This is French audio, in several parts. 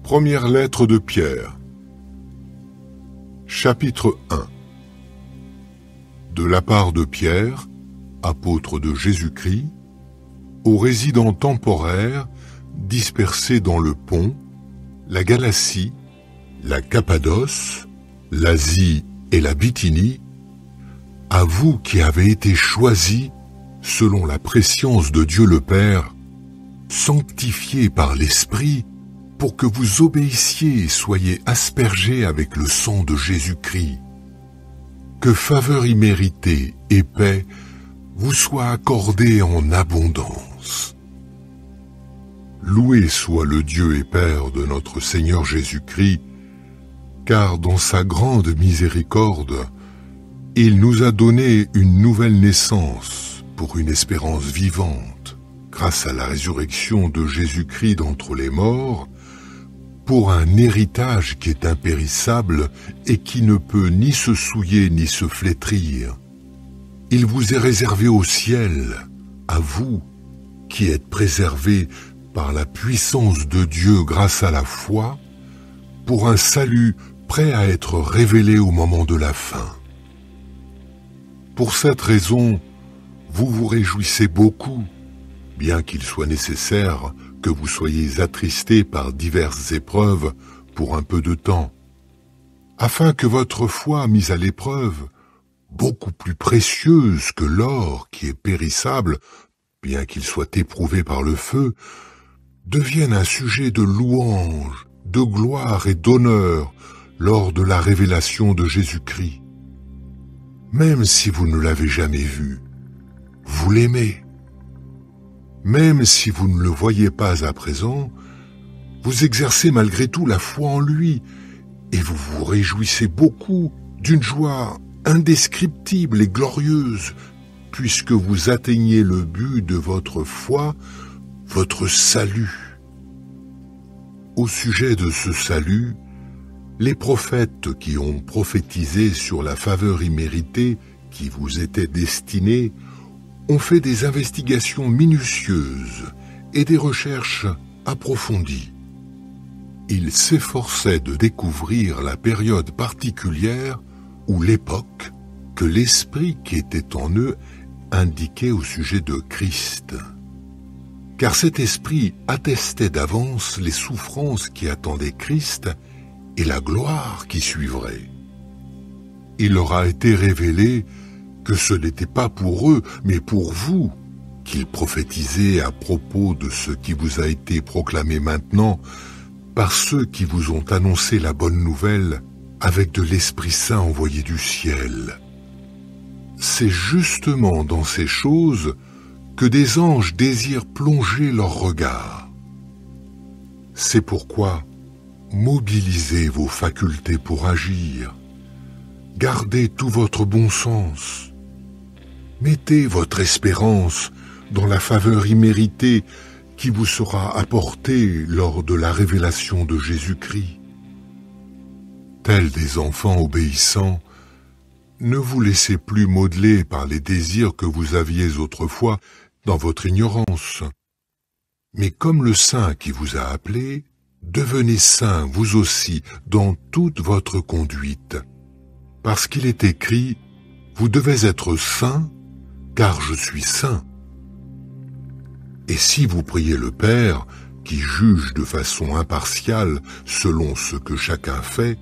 Première lettre de Pierre. Chapitre 1. De la part de Pierre, apôtre de Jésus-Christ, aux résidents temporaires dispersés dans le Pont, la Galatie, la Cappadoce, l'Asie et la Bithynie, à vous qui avez été choisis selon la prescience de Dieu le Père, sanctifiés par l'Esprit, pour que vous obéissiez et soyez aspergés avec le sang de Jésus-Christ. Que faveur imméritée et paix vous soient accordées en abondance. Loué soit le Dieu et Père de notre Seigneur Jésus-Christ, car dans sa grande miséricorde, il nous a donné une nouvelle naissance pour une espérance vivante, grâce à la résurrection de Jésus-Christ d'entre les morts, pour un héritage qui est impérissable et qui ne peut ni se souiller ni se flétrir. Il vous est réservé au ciel, à vous, qui êtes préservés par la puissance de Dieu grâce à la foi, pour un salut prêt à être révélé au moment de la fin. Pour cette raison, vous vous réjouissez beaucoup, bien qu'il soit nécessaire que vous soyez attristés par diverses épreuves pour un peu de temps, afin que votre foi mise à l'épreuve, beaucoup plus précieuse que l'or qui est périssable, bien qu'il soit éprouvé par le feu, devienne un sujet de louange, de gloire et d'honneur lors de la révélation de Jésus-Christ. Même si vous ne l'avez jamais vu, vous l'aimez. Même si vous ne le voyez pas à présent, vous exercez malgré tout la foi en lui et vous vous réjouissez beaucoup d'une joie indescriptible et glorieuse, puisque vous atteignez le but de votre foi, votre salut. Au sujet de ce salut, les prophètes qui ont prophétisé sur la faveur imméritée qui vous était destinée ont fait des investigations minutieuses et des recherches approfondies. Ils s'efforçaient de découvrir la période particulière ou l'époque que l'Esprit qui était en eux indiquait au sujet de Christ. Car cet Esprit attestait d'avance les souffrances qui attendaient Christ et la gloire qui suivrait. Il leur a été révélé que ce n'était pas pour eux, mais pour vous, qu'il prophétisait à propos de ce qui vous a été proclamé maintenant par ceux qui vous ont annoncé la bonne nouvelle avec de l'Esprit Saint envoyé du ciel. C'est justement dans ces choses que des anges désirent plonger leur regard. C'est pourquoi mobilisez vos facultés pour agir. Gardez tout votre bon sens. Mettez votre espérance dans la faveur imméritée qui vous sera apportée lors de la révélation de Jésus-Christ. Tels des enfants obéissants, ne vous laissez plus modeler par les désirs que vous aviez autrefois dans votre ignorance. Mais comme le Saint qui vous a appelé, devenez saints vous aussi dans toute votre conduite. Parce qu'il est écrit, vous devez être saints, car je suis saint. Et si vous priez le Père, qui juge de façon impartiale selon ce que chacun fait,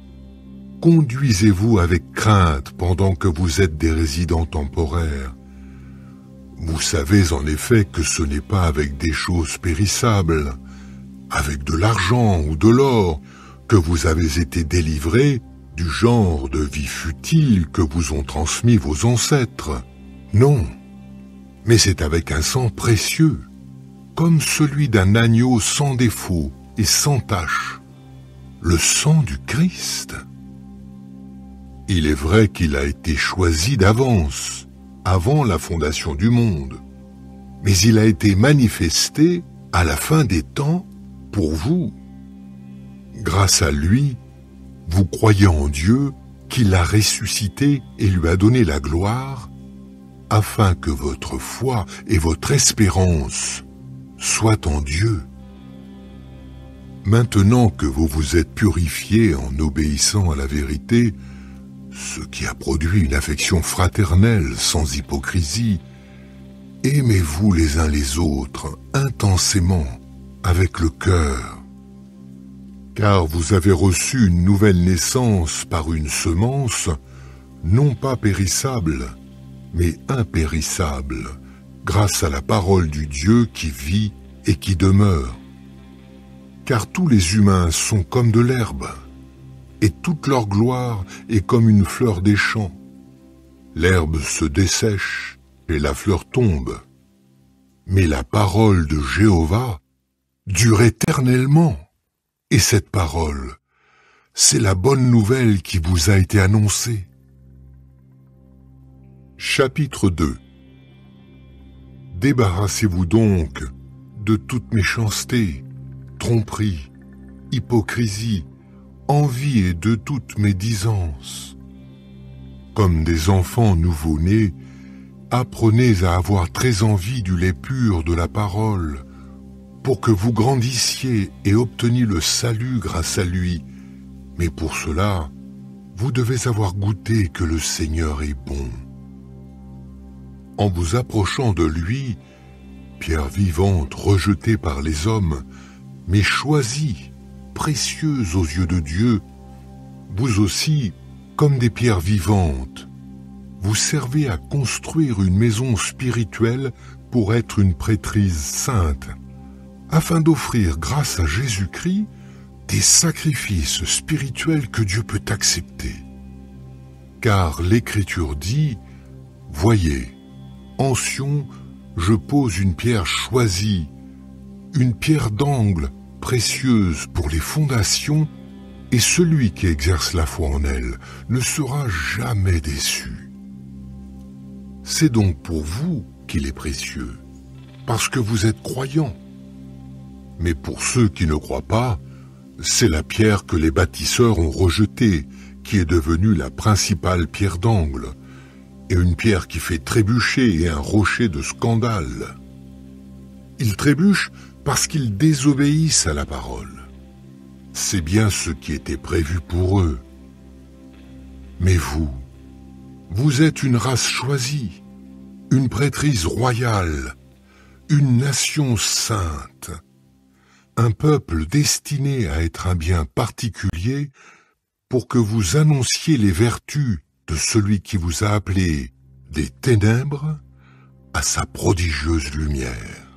conduisez-vous avec crainte pendant que vous êtes des résidents temporaires. Vous savez en effet que ce n'est pas avec des choses périssables, avec de l'argent ou de l'or, que vous avez été délivrés du genre de vie futile que vous ont transmis vos ancêtres. Non, mais c'est avec un sang précieux, comme celui d'un agneau sans défaut et sans tache, le sang du Christ. Il est vrai qu'il a été choisi d'avance, avant la fondation du monde, mais il a été manifesté à la fin des temps pour vous. Grâce à lui, vous croyez en Dieu qui l'a ressuscité et lui a donné la gloire, afin que votre foi et votre espérance soient en Dieu. Maintenant que vous vous êtes purifiés en obéissant à la vérité, ce qui a produit une affection fraternelle sans hypocrisie, aimez-vous les uns les autres intensément, avec le cœur. Car vous avez reçu une nouvelle naissance par une semence, non pas périssable, mais impérissable, grâce à la parole du Dieu qui vit et qui demeure. Car tous les humains sont comme de l'herbe, et toute leur gloire est comme une fleur des champs. L'herbe se dessèche et la fleur tombe, mais la parole de Jéhovah dure éternellement. Et cette parole, c'est la bonne nouvelle qui vous a été annoncée. Chapitre 2. Débarrassez-vous donc de toute méchanceté, tromperie, hypocrisie, envie et de toute médisance. Comme des enfants nouveau-nés, apprenez à avoir très envie du lait pur de la parole, pour que vous grandissiez et obteniez le salut grâce à lui. Mais pour cela, vous devez avoir goûté que le Seigneur est bon. En vous approchant de lui, pierre vivante rejetée par les hommes, mais choisie, précieuse aux yeux de Dieu, vous aussi, comme des pierres vivantes, vous servez à construire une maison spirituelle pour être une prêtrise sainte, afin d'offrir grâce à Jésus-Christ des sacrifices spirituels que Dieu peut accepter. Car l'Écriture dit, « Voyez, en Sion, je pose une pierre choisie, une pierre d'angle précieuse pour les fondations, et celui qui exerce la foi en elle ne sera jamais déçu. » C'est donc pour vous qu'il est précieux, parce que vous êtes croyants. Mais pour ceux qui ne croient pas, c'est la pierre que les bâtisseurs ont rejetée, qui est devenue la principale pierre d'angle, et une pierre qui fait trébucher et un rocher de scandale. Ils trébuchent parce qu'ils désobéissent à la parole. C'est bien ce qui était prévu pour eux. Mais vous, vous êtes une race choisie, une prêtrise royale, une nation sainte, un peuple destiné à être un bien particulier pour que vous annonciez les vertus de celui qui vous a appelé des ténèbres à sa prodigieuse lumière.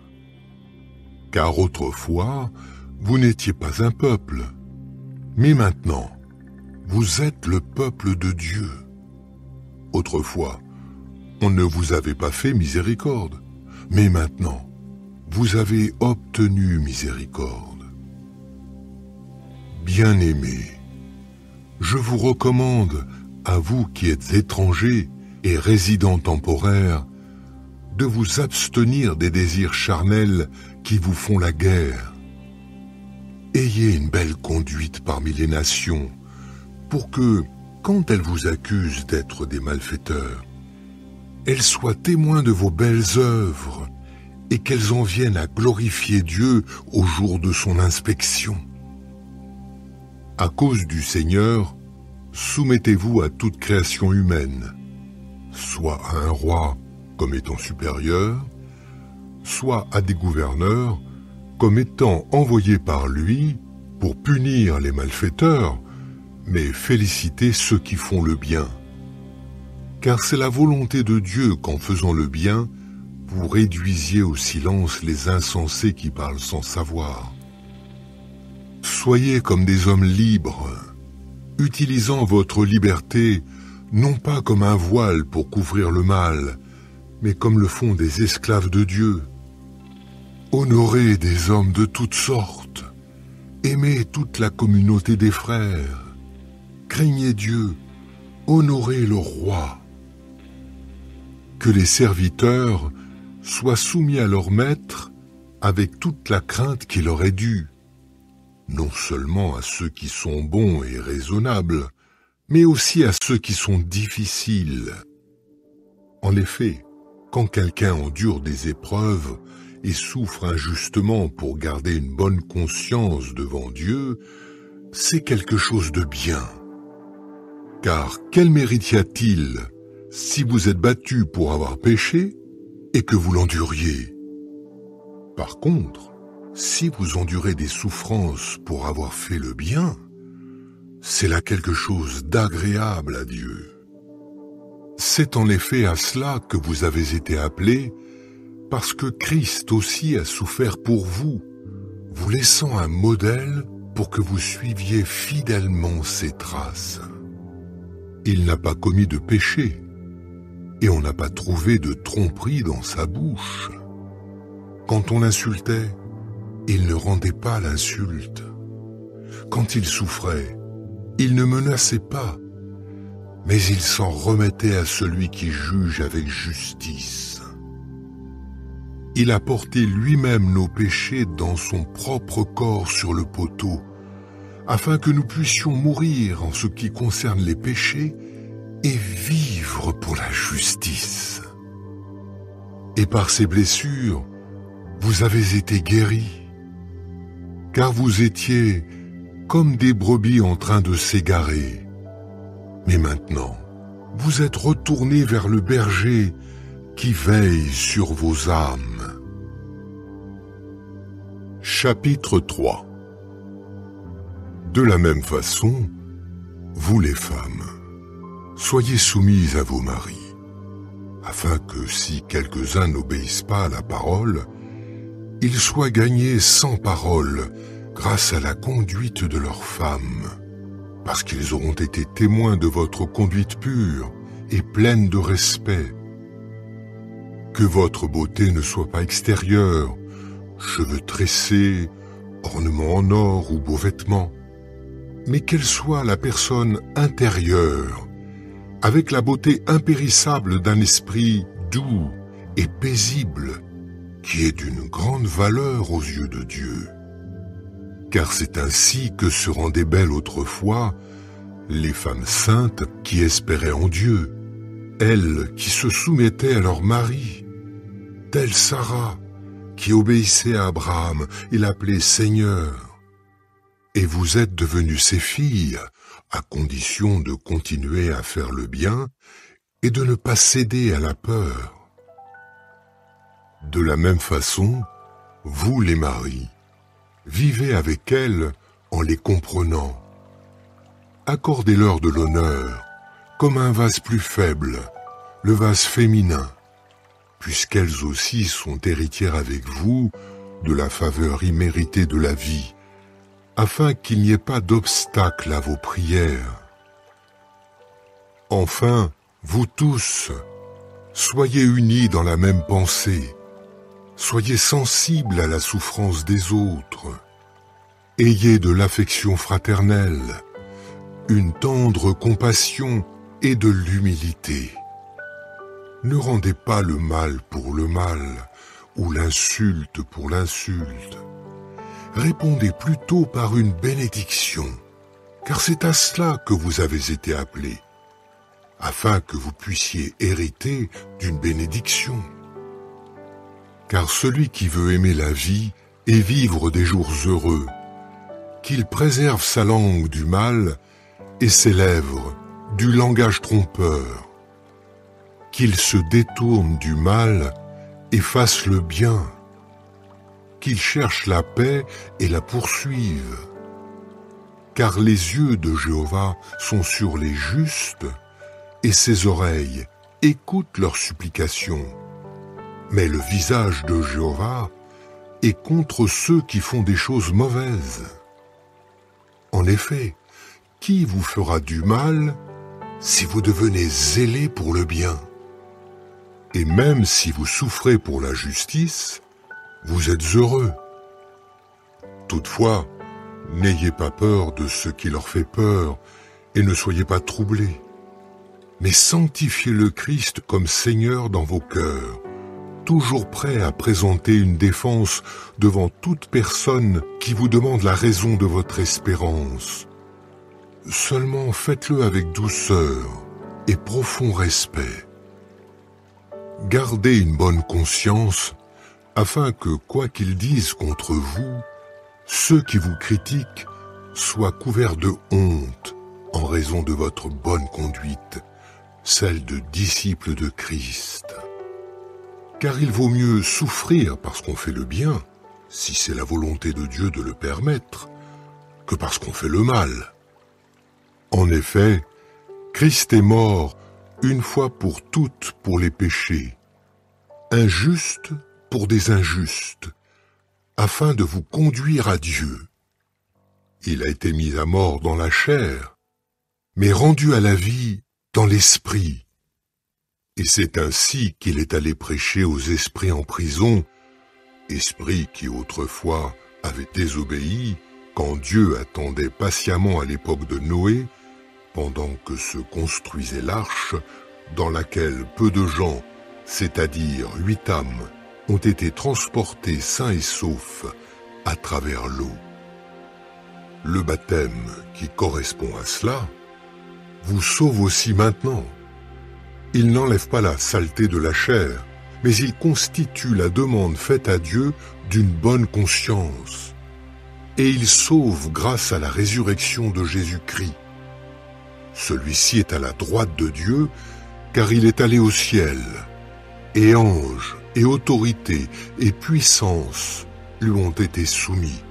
Car autrefois, vous n'étiez pas un peuple, mais maintenant, vous êtes le peuple de Dieu. Autrefois, on ne vous avait pas fait miséricorde, mais maintenant, vous avez obtenu miséricorde. Bien-aimés, je vous recommande, à vous qui êtes étrangers et résidents temporaires, de vous abstenir des désirs charnels qui vous font la guerre. Ayez une belle conduite parmi les nations, pour que, quand elles vous accusent d'être des malfaiteurs, elles soient témoins de vos belles œuvres, et qu'elles en viennent à glorifier Dieu au jour de son inspection. À cause du Seigneur, soumettez-vous à toute création humaine, soit à un roi comme étant supérieur, soit à des gouverneurs comme étant envoyés par lui pour punir les malfaiteurs, mais féliciter ceux qui font le bien. Car c'est la volonté de Dieu qu'en faisant le bien, vous réduisiez au silence les insensés qui parlent sans savoir. Soyez comme des hommes libres, utilisant votre liberté non pas comme un voile pour couvrir le mal, mais comme le font des esclaves de Dieu. Honorez des hommes de toutes sortes, aimez toute la communauté des frères, craignez Dieu, honorez le roi. Que les serviteurs soient soumis à leur maître avec toute la crainte qui leur est due, non seulement à ceux qui sont bons et raisonnables, mais aussi à ceux qui sont difficiles. En effet, quand quelqu'un endure des épreuves, et souffre injustement pour garder une bonne conscience devant Dieu, c'est quelque chose de bien. Car quel mérite y a-t-il si vous êtes battu pour avoir péché et que vous l'enduriez? Par contre, si vous endurez des souffrances pour avoir fait le bien, c'est là quelque chose d'agréable à Dieu. C'est en effet à cela que vous avez été appelés, parce que Christ aussi a souffert pour vous, vous laissant un modèle pour que vous suiviez fidèlement ses traces. Il n'a pas commis de péché, et on n'a pas trouvé de tromperie dans sa bouche. Quand on l'insultait, il ne rendait pas l'insulte. Quand il souffrait, il ne menaçait pas, mais il s'en remettait à celui qui juge avec justice. Il a porté lui-même nos péchés dans son propre corps sur le poteau, afin que nous puissions mourir en ce qui concerne les péchés et vivre pour la justice. Et par ses blessures, vous avez été guéris, car vous étiez comme des brebis en train de s'égarer. Mais maintenant, vous êtes retournés vers le berger qui veille sur vos âmes. Chapitre 3. De la même façon, vous les femmes, soyez soumises à vos maris, afin que si quelques-uns n'obéissent pas à la parole, ils soient gagnés sans parole grâce à la conduite de leurs femmes, parce qu'ils auront été témoins de votre conduite pure et pleine de respect. Que votre beauté ne soit pas extérieure, cheveux tressés, ornements en or ou beaux vêtements, mais qu'elle soit la personne intérieure, avec la beauté impérissable d'un esprit doux et paisible, qui est d'une grande valeur aux yeux de Dieu. Car c'est ainsi que se rendaient belles autrefois les femmes saintes qui espéraient en Dieu, elles qui se soumettaient à leur mari, telle Sarah qui obéissait à Abraham et l'appelait Seigneur. Et vous êtes devenues ses filles, à condition de continuer à faire le bien et de ne pas céder à la peur. De la même façon, vous les maris, vivez avec elles en les comprenant. Accordez-leur de l'honneur, comme un vase plus faible, le vase féminin, puisqu'elles aussi sont héritières avec vous de la faveur imméritée de la vie, afin qu'il n'y ait pas d'obstacle à vos prières. Enfin, vous tous, soyez unis dans la même pensée, soyez sensibles à la souffrance des autres, ayez de l'affection fraternelle, une tendre compassion et de l'humilité. Ne rendez pas le mal pour le mal, ou l'insulte pour l'insulte. Répondez plutôt par une bénédiction, car c'est à cela que vous avez été appelés, afin que vous puissiez hériter d'une bénédiction. Car celui qui veut aimer la vie et vivre des jours heureux, qu'il préserve sa langue du mal et ses lèvres du langage trompeur, qu'il se détourne du mal et fasse le bien, qu'il cherche la paix et la poursuive. Car les yeux de Jéhovah sont sur les justes et ses oreilles écoutent leurs supplications. Mais le visage de Jéhovah est contre ceux qui font des choses mauvaises. En effet, qui vous fera du mal si vous devenez zélés pour le bien? Et même si vous souffrez pour la justice, vous êtes heureux. Toutefois, n'ayez pas peur de ce qui leur fait peur et ne soyez pas troublés. Mais sanctifiez le Christ comme Seigneur dans vos cœurs, toujours prêt à présenter une défense devant toute personne qui vous demande la raison de votre espérance. Seulement faites-le avec douceur et profond respect. Gardez une bonne conscience, afin que, quoi qu'ils disent contre vous, ceux qui vous critiquent soient couverts de honte en raison de votre bonne conduite, celle de disciples de Christ. Car il vaut mieux souffrir parce qu'on fait le bien, si c'est la volonté de Dieu de le permettre, que parce qu'on fait le mal. En effet, Christ est mort une fois pour toutes pour les péchés, injuste pour des injustes, afin de vous conduire à Dieu. Il a été mis à mort dans la chair, mais rendu à la vie dans l'esprit. Et c'est ainsi qu'il est allé prêcher aux esprits en prison, esprits qui autrefois avaient désobéi quand Dieu attendait patiemment à l'époque de Noé, pendant que se construisait l'arche, dans laquelle peu de gens, c'est-à-dire 8 âmes, ont été transportés sains et saufs à travers l'eau. Le baptême qui correspond à cela vous sauve aussi maintenant. Il n'enlève pas la saleté de la chair, mais il constitue la demande faite à Dieu d'une bonne conscience. Et il sauve grâce à la résurrection de Jésus-Christ. Celui-ci est à la droite de Dieu, car il est allé au ciel, et anges, et autorités, et puissances lui ont été soumis.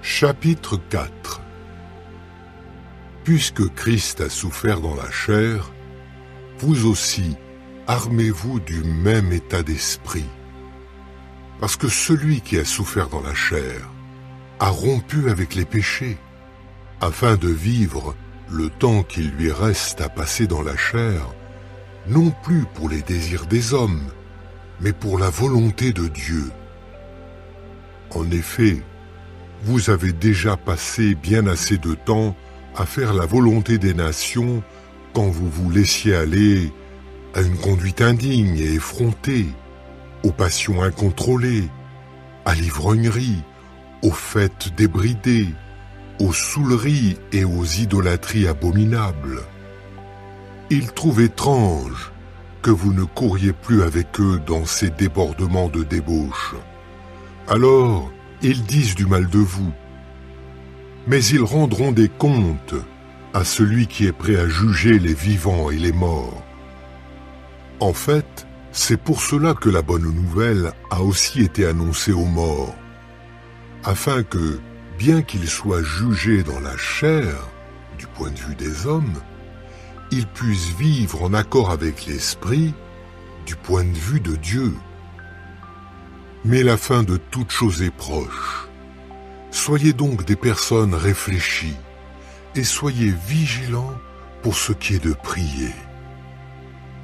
Chapitre 4. Puisque Christ a souffert dans la chair, vous aussi, armez-vous du même état d'esprit. Parce que celui qui a souffert dans la chair a rompu avec les péchés, afin de vivre le temps qu'il lui reste à passer dans la chair, non plus pour les désirs des hommes, mais pour la volonté de Dieu. En effet, vous avez déjà passé bien assez de temps à faire la volonté des nations quand vous vous laissiez aller à une conduite indigne et effrontée, aux passions incontrôlées, à l'ivrognerie, aux fêtes débridées, aux saouleries et aux idolâtries abominables. Ils trouvent étrange que vous ne couriez plus avec eux dans ces débordements de débauche. Alors, ils disent du mal de vous, mais ils rendront des comptes à celui qui est prêt à juger les vivants et les morts. En fait, c'est pour cela que la bonne nouvelle a aussi été annoncée aux morts, afin que, bien qu'ils soient jugés dans la chair, du point de vue des hommes, ils puissent vivre en accord avec l'esprit, du point de vue de Dieu. Mais la fin de toute chose est proche. Soyez donc des personnes réfléchies, et soyez vigilants pour ce qui est de prier.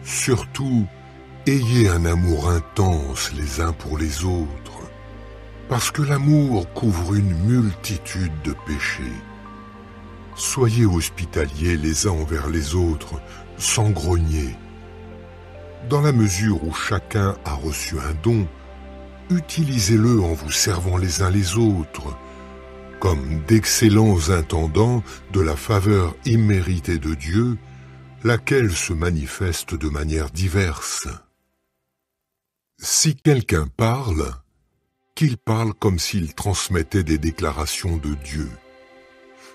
Surtout, ayez un amour intense les uns pour les autres, parce que l'amour couvre une multitude de péchés. Soyez hospitaliers les uns envers les autres, sans grogner. Dans la mesure où chacun a reçu un don, utilisez-le en vous servant les uns les autres, comme d'excellents intendants de la faveur imméritée de Dieu, laquelle se manifeste de manière diverse. Si quelqu'un parle, qu'il parle comme s'il transmettait des déclarations de Dieu.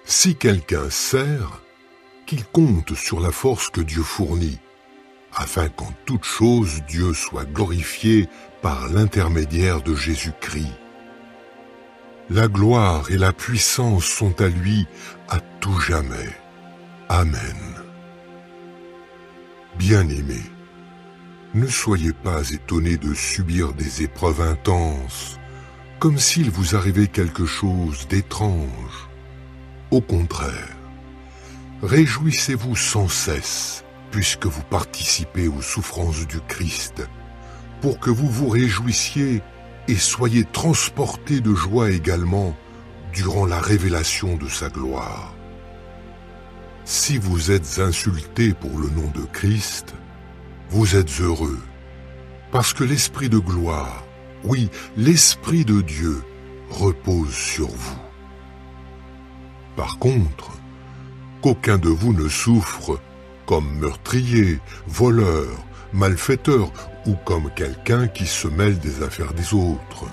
Si quelqu'un sert, qu'il compte sur la force que Dieu fournit, afin qu'en toute chose Dieu soit glorifié par l'intermédiaire de Jésus-Christ. La gloire et la puissance sont à lui à tout jamais. Amen. Bien-aimés, ne soyez pas étonnés de subir des épreuves intenses, comme s'il vous arrivait quelque chose d'étrange. Au contraire, réjouissez-vous sans cesse, puisque vous participez aux souffrances du Christ, pour que vous vous réjouissiez et soyez transportés de joie également durant la révélation de sa gloire. Si vous êtes insultés pour le nom de Christ, vous êtes heureux, parce que l'Esprit de gloire, oui, l'Esprit de Dieu, repose sur vous. Par contre, qu'aucun de vous ne souffre comme meurtrier, voleur, malfaiteur ou comme quelqu'un qui se mêle des affaires des autres.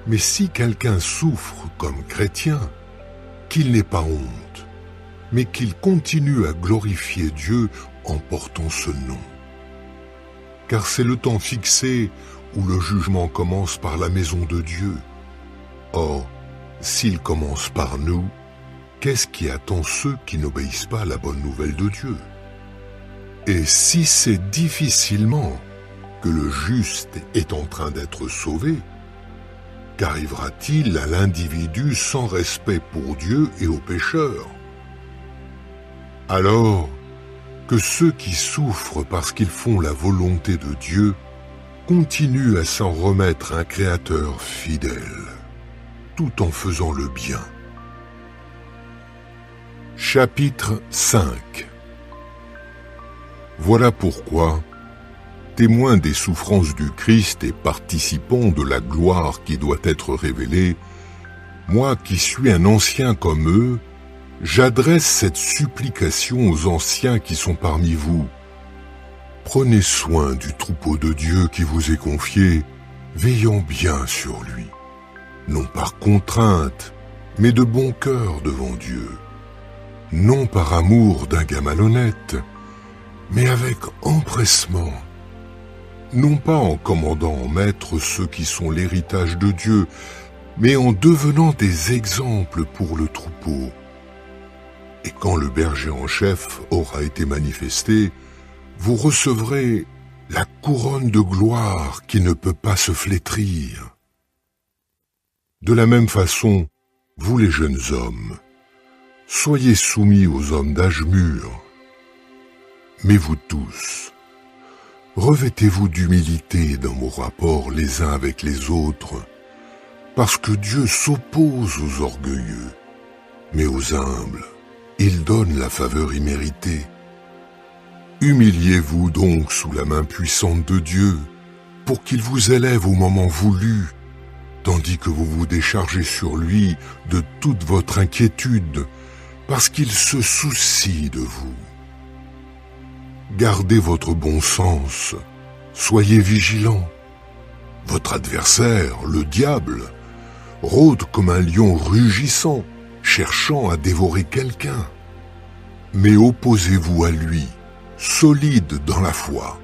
Mais si quelqu'un souffre comme chrétien, qu'il n'ait pas honte, mais qu'il continue à glorifier Dieu en portant ce nom. Car c'est le temps fixé où le jugement commence par la maison de Dieu. Or, s'il commence par nous, qu'est-ce qui attend ceux qui n'obéissent pas à la bonne nouvelle de Dieu? Et si c'est difficilement que le juste est en train d'être sauvé, qu'arrivera-t-il à l'individu sans respect pour Dieu et aux pécheurs? Alors, que ceux qui souffrent parce qu'ils font la volonté de Dieu continuent à s'en remettre à un Créateur fidèle, tout en faisant le bien. Chapitre 5. Voilà pourquoi, témoin des souffrances du Christ et participant de la gloire qui doit être révélée, moi qui suis un ancien comme eux, j'adresse cette supplication aux anciens qui sont parmi vous. Prenez soin du troupeau de Dieu qui vous est confié, veillant bien sur lui, non par contrainte, mais de bon cœur devant Dieu, non par amour d'un gain malhonnête, mais avec empressement, non pas en commandant en maître ceux qui sont l'héritage de Dieu, mais en devenant des exemples pour le troupeau. Et quand le berger en chef aura été manifesté, vous recevrez la couronne de gloire qui ne peut pas se flétrir. De la même façon, vous les jeunes hommes, soyez soumis aux hommes d'âge mûr. Mais vous tous, revêtez-vous d'humilité dans vos rapports les uns avec les autres, parce que Dieu s'oppose aux orgueilleux, mais aux humbles, il donne la faveur imméritée. Humiliez-vous donc sous la main puissante de Dieu, pour qu'il vous élève au moment voulu, tandis que vous vous déchargez sur lui de toute votre inquiétude, parce qu'il se soucie de vous. Gardez votre bon sens, soyez vigilants. Votre adversaire, le diable, rôde comme un lion rugissant, cherchant à dévorer quelqu'un. Mais opposez-vous à lui, solide dans la foi,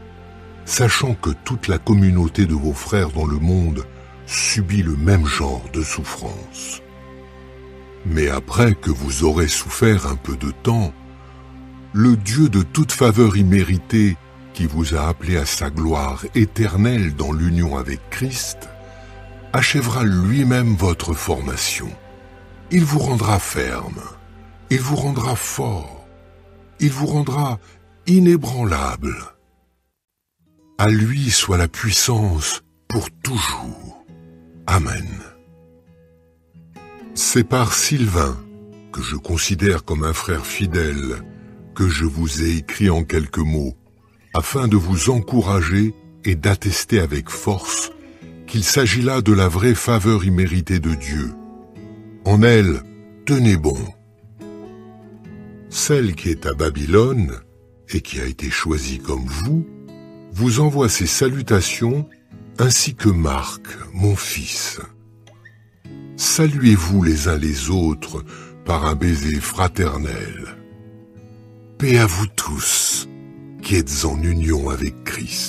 sachant que toute la communauté de vos frères dans le monde subit le même genre de souffrance. Mais après que vous aurez souffert un peu de temps, le Dieu de toute faveur imméritée, qui vous a appelé à sa gloire éternelle dans l'union avec Christ, achèvera lui-même votre formation. Il vous rendra ferme, il vous rendra fort, il vous rendra inébranlable. À lui soit la puissance pour toujours. Amen. C'est par Sylvain, que je considère comme un frère fidèle, que je vous ai écrit en quelques mots, afin de vous encourager et d'attester avec force qu'il s'agit là de la vraie faveur imméritée de Dieu. En elle, tenez bon. Celle qui est à Babylone, et qui a été choisie comme vous envoie ses salutations, ainsi que Marc, mon fils. Saluez-vous les uns les autres par un baiser fraternel. Paix à vous tous, qui êtes en union avec Christ.